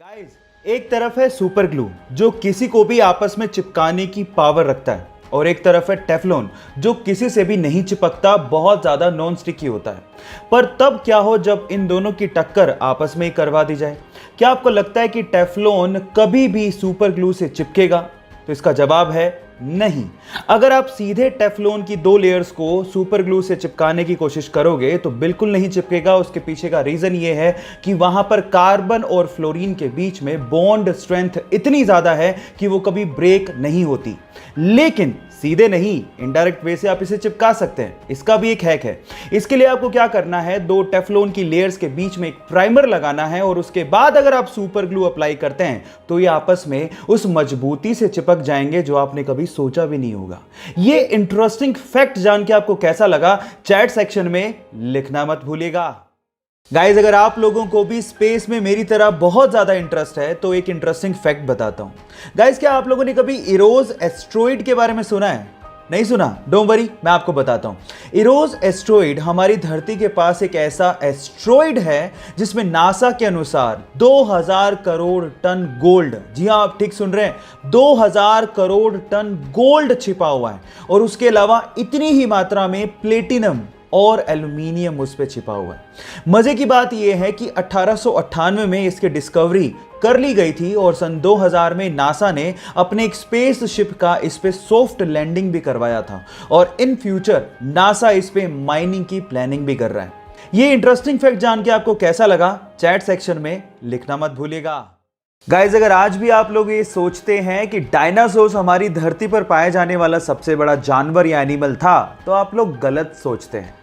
Guys, एक तरफ है सुपर ग्लू जो किसी को भी आपस में चिपकाने की पावर रखता है और एक तरफ है टेफलॉन जो किसी से भी नहीं चिपकता, बहुत ज्यादा नॉन स्टिकी होता है। पर तब क्या हो जब इन दोनों की टक्कर आपस में ही करवा दी जाए? क्या आपको लगता है कि टेफलॉन कभी भी सुपर ग्लू से चिपकेगा? तो इसका जवाब है नहीं। अगर आप सीधे टेफलॉन की दो लेयर्स को सुपर ग्लू से चिपकाने की कोशिश करोगे तो बिल्कुल नहीं चिपकेगा। उसके पीछे का रीजन ये है कि वहां पर कार्बन और फ्लोरीन के बीच में बॉन्ड स्ट्रेंथ इतनी ज्यादा है कि वो कभी ब्रेक नहीं होती। लेकिन सीधे नहीं, इनडायरेक्ट वे से आप इसे चिपका सकते हैं। इसका भी एक हैक है। इसके लिए आपको क्या करना है, दो टेफलॉन की लेयर्स के बीच में एक प्राइमर लगाना है और उसके बाद अगर आप सुपर ग्लू अप्लाई करते हैं तो ये आपस में उस मजबूती से चिपक जाएंगे जो आपने कभी सोचा भी नहीं होगा। ये इंटरेस्टिंग फैक्ट जान के आपको कैसा लगा, चैट सेक्शन में लिखना मत भूलिएगा। गाइज, अगर आप लोगों को भी स्पेस में मेरी तरह बहुत ज्यादा इंटरेस्ट है तो एक इंटरेस्टिंग फैक्ट बताता हूं। गाइज, क्या आप लोगों ने कभी इरोस एस्ट्रॉइड के बारे में सुना है? नहीं सुना? डोंट वरी, मैं आपको बताता हूं। इरोस एस्ट्रॉइड हमारी धरती के पास एक ऐसा एस्ट्रॉइड है जिसमें नासा के अनुसार 2000 करोड़ टन गोल्ड, जी हां आप ठीक सुन रहे हैं, 2000 करोड़ टन गोल्ड छिपा हुआ है और उसके अलावा इतनी ही मात्रा में प्लेटिनम और एल्यूमिनियम उस पे छिपा हुआ है। मजे की बात यह है कि 1898 में इसकी डिस्कवरी कर ली गई थी और सन 2000 में नासा ने अपने एक स्पेस शिप का इस पे सॉफ्ट लैंडिंग भी करवाया था और इन फ्यूचर नासा इस पे माइनिंग की प्लानिंग भी कर रहा है। ये इंटरेस्टिंग फैक्ट जान के आपको कैसा लगा, चैट सेक्शन में लिखना मत भूलिएगा। गाइज, अगर आज भी आप लोग ये सोचते हैं कि डायनासोर्स हमारी धरती पर पाए जाने वाला सबसे बड़ा जानवर या एनिमल था तो आप लोग गलत सोचते हैं।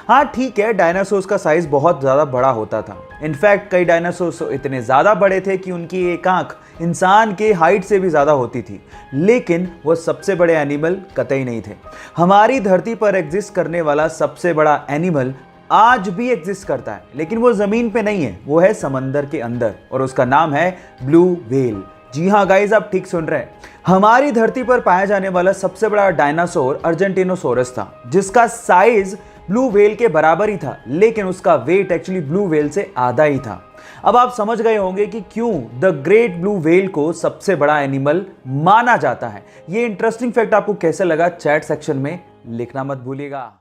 हाँ ठीक है, डायनासोर्स का साइज बहुत ज़्यादा बड़ा होता था। इनफैक्ट कई डायनासोर्स इतने ज़्यादा बड़े थे कि उनकी एक आंख इंसान के हाइट से भी ज़्यादा होती थी, लेकिन वो सबसे बड़े एनिमल कतई नहीं थे। हमारी धरती पर एग्जिस्ट करने वाला सबसे बड़ा एनिमल आज भी एग्जिस्ट करता है, लेकिन वो ज़मीन पे नहीं है, वो है समंदर के अंदर और उसका नाम है ब्लू व्हेल। जी हाँ गाइज, आप ठीक सुन रहे हैं। हमारी धरती पर पाया जाने वाला सबसे बड़ा डायनासोर अर्जेंटिनोसोरस था, जिसका साइज ब्लू व्हेल के बराबर ही था, लेकिन उसका वेट एक्चुअली ब्लू व्हेल से आधा ही था। अब आप समझ गए होंगे कि क्यों द ग्रेट ब्लू व्हेल को सबसे बड़ा एनिमल माना जाता है। ये इंटरेस्टिंग फैक्ट आपको कैसे लगा, चैट सेक्शन में लिखना मत भूलिएगा।